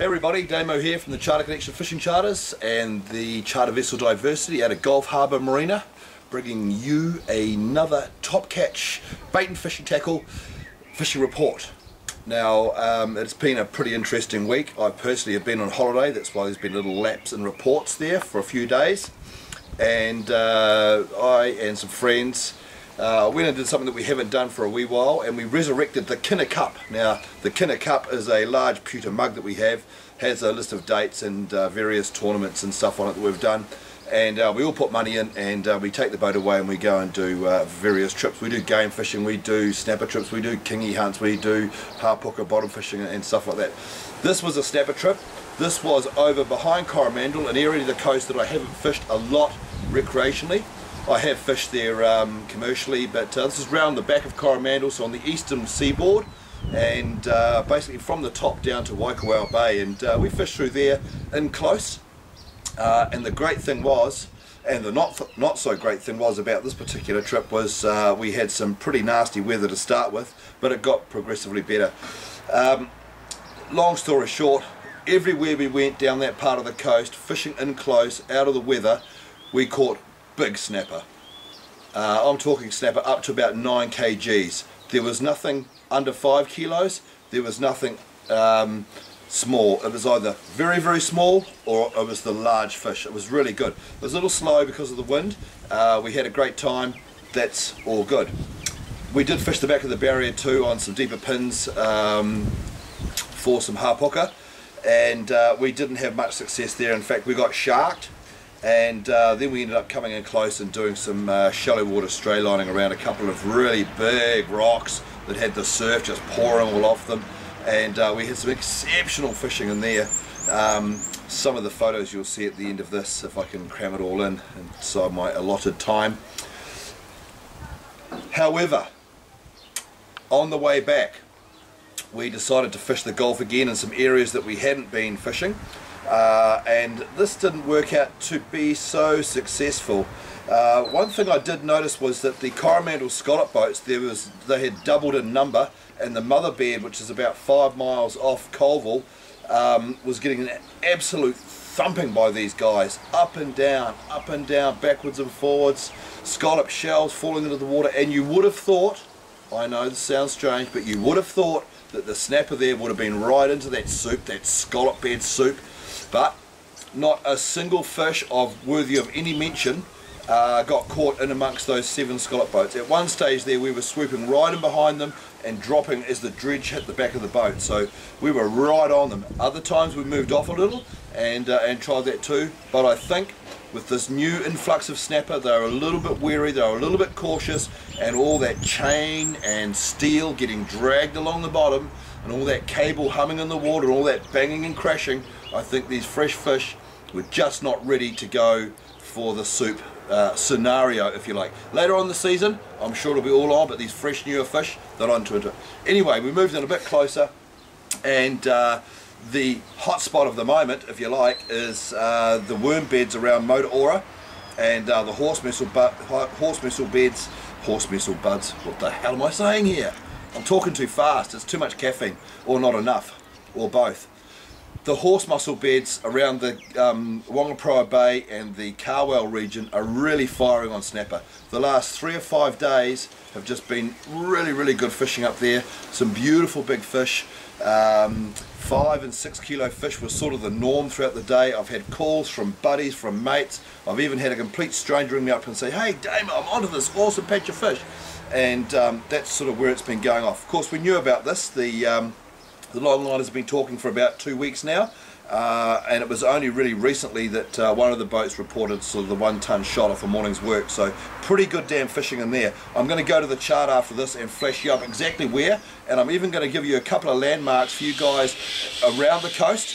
everybody, Damo here from the Charter Connection Fishing Charters and the Charter Vessel Diversity out of Gulf Harbour Marina, bringing you another top catch bait and fishing tackle fishing report. Now it's been a pretty interesting week. I personally have been on holiday, that's why there's been a little lapse in reports there for a few days, and I and some friends went and did something that we haven't done for a wee while, and we resurrected the Kinner Cup. Now the Kinner Cup is a large pewter mug that we have, has a list of dates and various tournaments and stuff on it that we've done, and we all put money in, and we take the boat away and we go and do various trips. We do game fishing, we do snapper trips, we do kingy hunts, we do harpooker bottom fishing and stuff like that. This was a snapper trip. This was over behind Coromandel, an area of the coast that I haven't fished a lot recreationally. I have fished there commercially, but this is round the back of Coromandel, so on the eastern seaboard, and basically from the top down to Kawau Bay, and we fished through there in close. And the great thing was, and the not so great thing was about this particular trip was we had some pretty nasty weather to start with, but it got progressively better. Long story short, everywhere we went down that part of the coast, fishing in close, out of the weather, we caught big snapper. I'm talking snapper up to about 9 kgs. There was nothing under 5 kilos, there was nothing small. It was either very, very small or it was the large fish. It was really good. It was a little slow because of the wind. We had a great time. That's all good. We did fish the back of the barrier too on some deeper pins for some harpooker, and we didn't have much success there. In fact, we got sharked, and then we ended up coming in close and doing some shallow water stray lining around a couple of really big rocks that had the surf just pouring all off them, and we had some exceptional fishing in there. Some of the photos you'll see at the end of this, if I can cram it all in inside my allotted time. However, on the way back we decided to fish the Gulf again in some areas that we hadn't been fishing, and this didn't work out to be so successful. One thing I did notice was that the Coromandel scallop boats, they had doubled in number, and the mother bed, which is about 5 miles off Colville, was getting an absolute thumping by these guys, up and down, backwards and forwards, scallop shells falling into the water, and you would have thought, I know this sounds strange, but you would have thought that the snapper there would have been right into that soup, that scallop bed soup, but not a single fish worthy of any mention got caught in amongst those 7 scallop boats. At one stage there we were swooping right in behind them and dropping as the dredge hit the back of the boat, so we were right on them. Other times we moved off a little and tried that too, but I think with this new influx of snapper they're a little bit wary, they're a little bit cautious, and all that chain and steel getting dragged along the bottom and all that cable humming in the water and all that banging and crashing, I think these fresh fish were just not ready to go for the soup scenario, if you like. Later on in the season I'm sure it'll be all on, but these fresh newer fish, they're onto it. Anyway, we moved in a bit closer, and the hot spot of the moment, if you like, is the worm beds around Motor and the horse mussel buds. What the hell am I saying here? I'm talking too fast, it's too much caffeine, or not enough, or both. The horse mussel beds around the Wangaproa Bay and the Kawau region are really firing on snapper. The last 3 or 5 days have just been really, really good fishing up there. Some beautiful big fish. 5 and 6 kilo fish was sort of the norm throughout the day. I've had calls from buddies, from mates. I've even had a complete stranger ring me up and say, "Hey Damo, I'm onto this awesome patch of fish," and that's sort of where it's been going off. Of course, we knew about this. The longliners have been talking for about 2 weeks now, and it was only really recently that one of the boats reported sort of the 1 ton shot off a morning's work, so pretty good damn fishing in there. I'm going to go to the chart after this and flash you up exactly where, and I'm even going to give you a couple of landmarks for you guys around the coast,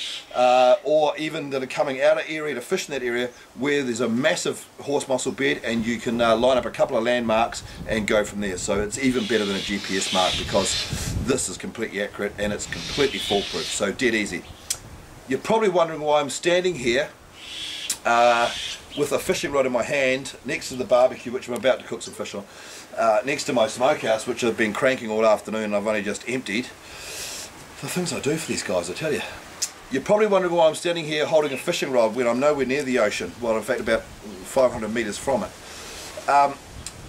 or even that are coming out of area to fish in that area where there's a massive horse mussel bed, and you can line up a couple of landmarks and go from there. So it's even better than a GPS mark, because this is completely accurate and it's completely foolproof, so dead easy. You're probably wondering why I'm standing here with a fishing rod in my hand next to the barbecue, which I'm about to cook some fish on, next to my smokehouse, which I've been cranking all afternoon and I've only just emptied. The things I do for these guys, I tell you. You're probably wondering why I'm standing here holding a fishing rod when I'm nowhere near the ocean, well in fact about 500 metres from it.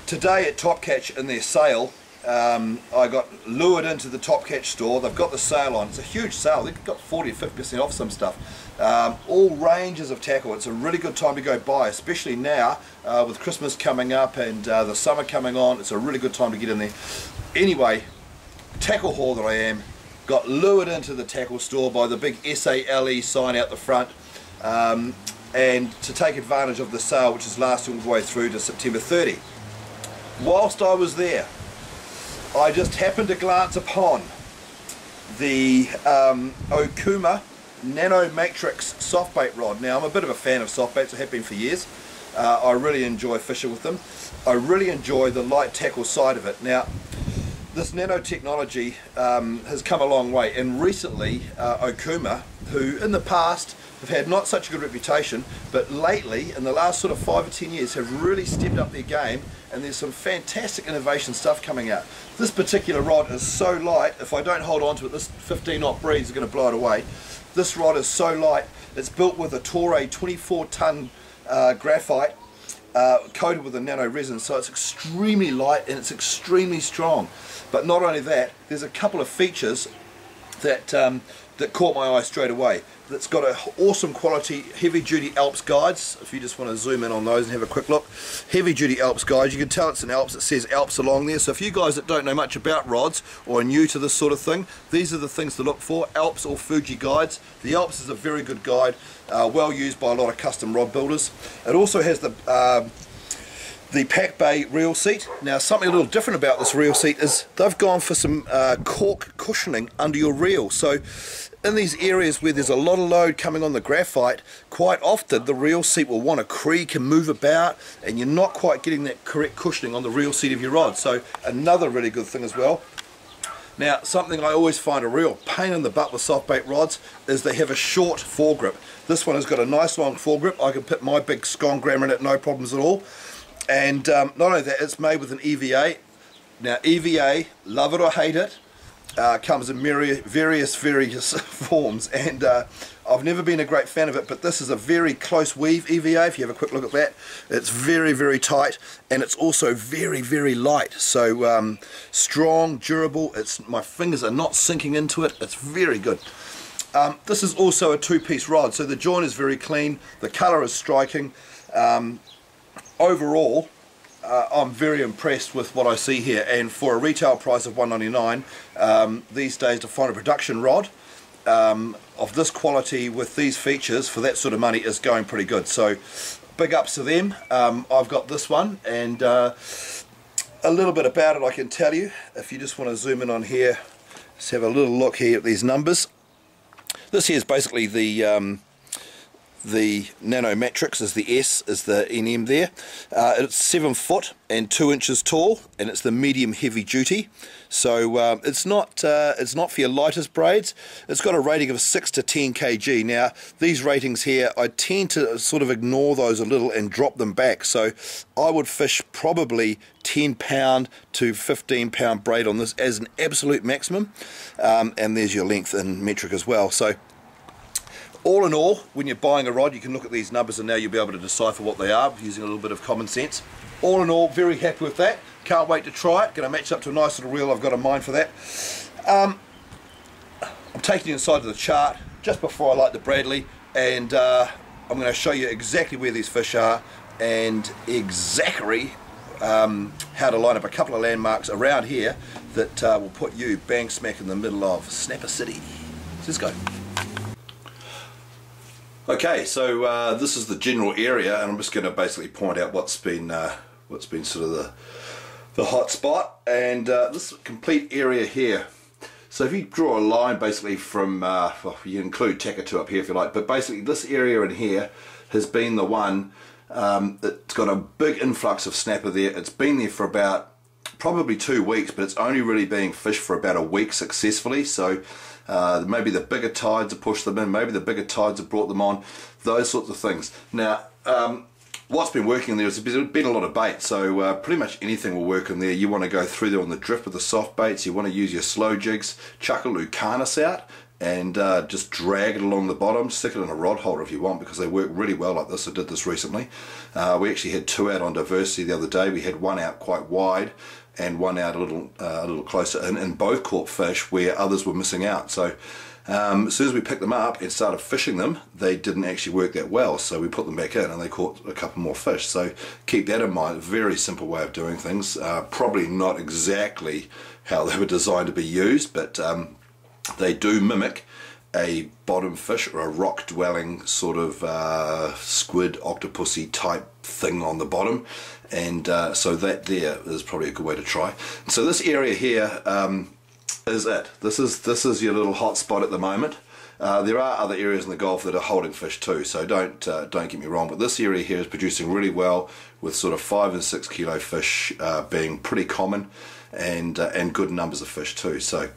Today at Top Catch in their sale, I got lured into the Top Catch store. They've got the sale on. It's a huge sale. They've got 40 to 50% off some stuff. All ranges of tackle. It's a really good time to go buy, especially now with Christmas coming up and the summer coming on. It's a really good time to get in there. Anyway, tackle haul that I am, got lured into the tackle store by the big SALE sign out the front, and to take advantage of the sale, which is lasting all the way through to September 30. Whilst I was there, I just happened to glance upon the Okuma NanoMatrix soft bait rod. Now I'm a bit of a fan of soft baits, I have been for years. I really enjoy fishing with them. I really enjoy the light tackle side of it. Now this nanotechnology has come a long way, and recently Okuma, who in the past have had not such a good reputation, but lately in the last sort of 5 or 10 years have really stepped up their game, and there's some fantastic innovation stuff coming out. This particular rod is so light, if I don't hold on to it, this 15-knot breeze is going to blow it away. This rod is so light, it's built with a Toray 24-ton graphite coated with a nano resin, so it's extremely light and it's extremely strong. But not only that, there's a couple of features that that caught my eye straight away. It's got an awesome quality heavy duty Alps guides. If you just want to zoom in on those and have a quick look, heavy duty Alps guides. You can tell it's an Alps, it says Alps along there. So if you guys that don't know much about rods or are new to this sort of thing, these are the things to look for: Alps or Fuji guides. The Alps is a very good guide, well used by a lot of custom rod builders. It also has the Pack Bay reel seat. Now something a little different about this reel seat is they've gone for some cork cushioning under your reel. So in these areas where there's a lot of load coming on the graphite, quite often the reel seat will want to creak and move about, and you're not quite getting that correct cushioning on the reel seat of your rod. So another really good thing as well. Now something I always find a real pain in the butt with soft bait rods is they have a short foregrip. This one has got a nice long foregrip. I can put my big scone grammer in it, no problems at all. And not only that, it's made with an EVA. Now EVA, love it or hate it, comes in various forms, and I've never been a great fan of it, but this is a very close weave EVA. If you have a quick look at that, it's very tight, and it's also very light. So strong, durable. My fingers are not sinking into it. It's very good. This is also a two-piece rod, so the joint is very clean, the colour is striking. Overall, I'm very impressed with what I see here, and for a retail price of $199 these days, to find a production rod of this quality with these features for that sort of money is going pretty good. So big ups to them. I've got this one, and a little bit about it I can tell you. If you just want to zoom in on here, let's have a little look here at these numbers. This here is basically the NanoMatrix, is the S, is the NM there. It's 7 foot and 2 inches tall, and it's the medium heavy duty. So it's not for your lightest braids. It's got a rating of 6 to 10 kg. Now these ratings here, I tend to sort of ignore those a little and drop them back. So I would fish probably 10 pound to 15 pound braid on this as an absolute maximum. And there's your length in metric as well. So all in all, when you're buying a rod, you can look at these numbers and now you'll be able to decipher what they are using a little bit of common sense. All in all, very happy with that. Can't wait to try it. Going to match up to a nice little reel I've got in mind for that. I'm taking you inside of the chart just before I light the Bradley, and I'm going to show you exactly where these fish are and exactly how to line up a couple of landmarks around here that will put you bang smack in the middle of Snapper City. Let's go. Okay, so this is the general area, and I'm just going to basically point out what's been sort of the hot spot, and this complete area here. So if you draw a line basically from, well, you include Takatu up here if you like, but basically this area in here has been the one that's got a big influx of snapper there. It's been there for about probably 2 weeks, but it's only really being fished for about a week successfully. So maybe the bigger tides have pushed them in, maybe the bigger tides have brought them on, those sorts of things. Now what's been working there is there's been a lot of bait, so pretty much anything will work in there. You want to go through there on the drift with the soft baits, you want to use your slow jigs, chuck a Lucanus out, and just drag it along the bottom. Stick it in a rod holder if you want, because they work really well like this. I did this recently. We actually had two out on diversity the other day. We had one out quite wide and one out a little closer in, and both caught fish where others were missing out. So as soon as we picked them up and started fishing them, they didn't actually work that well, so we put them back in and they caught a couple more fish. So keep that in mind. Very simple way of doing things. Probably not exactly how they were designed to be used, but they do mimic a bottom fish or a rock dwelling sort of squid, octopusy type thing on the bottom, and so that there is probably a good way to try. So this area here is it. This is your little hot spot at the moment. There are other areas in the Gulf that are holding fish too, so don't get me wrong, but this area here is producing really well, with sort of 5 and 6 kilo fish being pretty common, and good numbers of fish too. So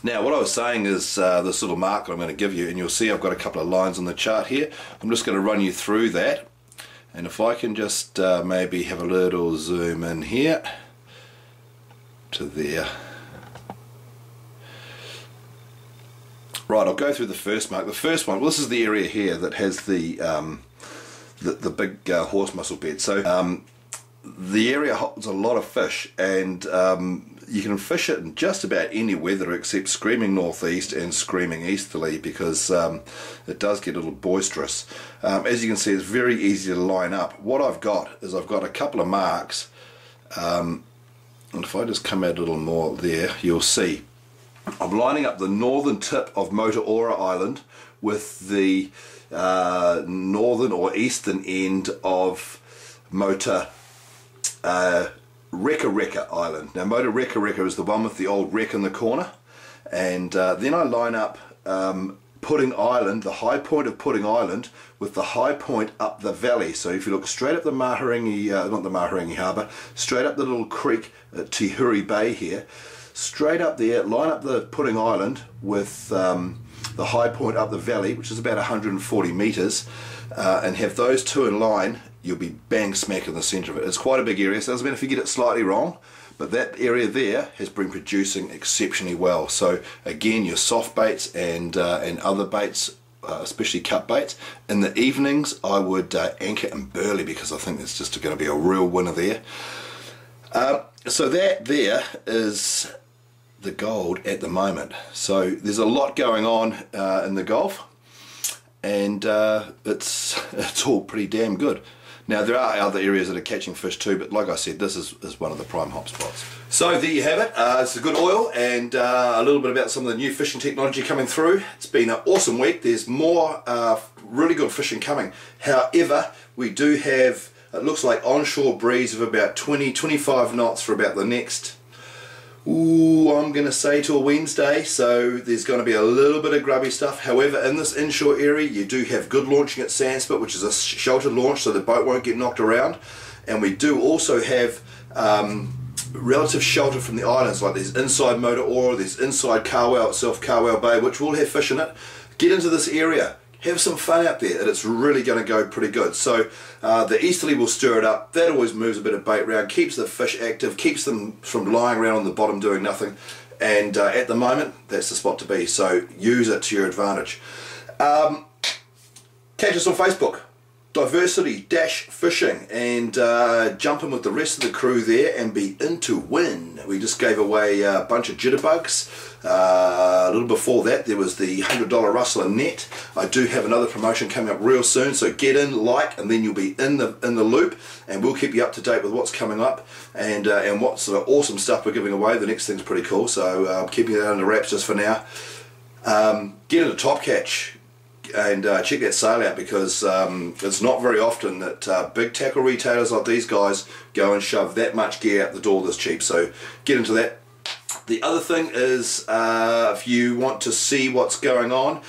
now what I was saying is this little mark that I'm going to give you, and you'll see I've got a couple of lines on the chart here. I'm just going to run you through that, and if I can just maybe have a little zoom in here to there. Right, I'll go through the first mark. The first one, well, this is the area here that has the big horse mussel bed. So the area holds a lot of fish, and you can fish it in just about any weather except screaming northeast and screaming easterly, because it does get a little boisterous. As you can see, it's very easy to line up. What I've got is I've got a couple of marks, and if I just come out a little more there, you'll see I'm lining up the northern tip of Motuora Island with the northern or eastern end of Mota Reka Reka Island. Now Mota Reka Reka is the one with the old wreck in the corner, and then I line up Pudding Island, the high point of Pudding Island, with the high point up the valley. So if you look straight up the Maharangi, not the Maharangi Harbour, straight up the little creek at Tihuri Bay here, straight up there, line up the Pudding Island with the high point up the valley, which is about 140 metres, and have those two in line, you'll be bang smack in the centre of it. It's quite a big area, so it doesn't matter if you get it slightly wrong, but that area there has been producing exceptionally well. So again, your soft baits and other baits, especially cut baits, in the evenings I would anchor in Burley, because I think it's just going to be a real winner there. So that there is the gold at the moment. So there's a lot going on in the Gulf, and it's all pretty damn good. Now there are other areas that are catching fish too, but like I said, this is one of the prime hot spots. So there you have it. It's a good oil, and a little bit about some of the new fishing technology coming through. It's been an awesome week. There's more really good fishing coming. However, we do have, it looks like, onshore breeze of about 20-25 knots for about the next, I'm going to say till Wednesday, so there's going to be a little bit of grubby stuff. However, in this inshore area you do have good launching at Sandspit, which is a sheltered launch, so the boat won't get knocked around, and we do also have relative shelter from the islands, like there's inside Motuora, there's inside Kawau itself, Kawau Bay, which will have fish in it. Get into this area, have some fun out there, and it's really going to go pretty good. So the easterly will stir it up. That always moves a bit of bait around, keeps the fish active, keeps them from lying around on the bottom doing nothing, and at the moment that's the spot to be, so use it to your advantage. Catch us on Facebook, Diversity-Fishing, and jump in with the rest of the crew there and be in to win. We just gave away a bunch of jitterbugs. A little before that there was the $100 Rustler net. I do have another promotion coming up real soon, so get in, like, and then you'll be in the loop, and we'll keep you up to date with what's coming up and what sort of awesome stuff we're giving away. The next thing's pretty cool, so I'm keeping that under wraps just for now. Get into Top Catch and check that sale out, because it's not very often that big tackle retailers like these guys go and shove that much gear out the door this cheap, so get into that. The other thing is, if you want to see what's going on,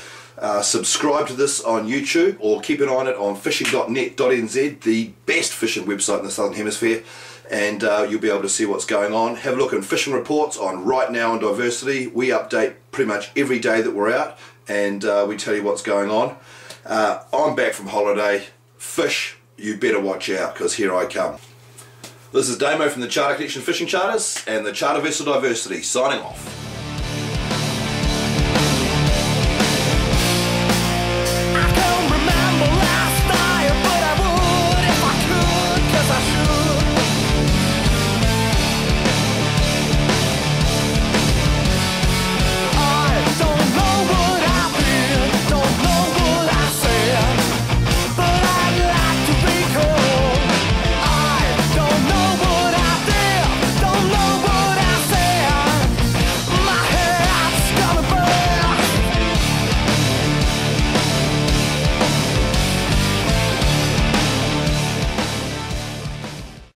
subscribe to this on YouTube, or keep an eye on it on fishing.net.nz, the best fishing website in the Southern Hemisphere, and you'll be able to see what's going on. Have a look in fishing reports on Right Now and Diversity. We update pretty much every day that we're out, and we tell you what's going on. I'm back from holiday. Fish, you better watch out, because here I come. This is Damo from the Charter Connection Fishing Charters and the Charter Vessel Diversity, signing off.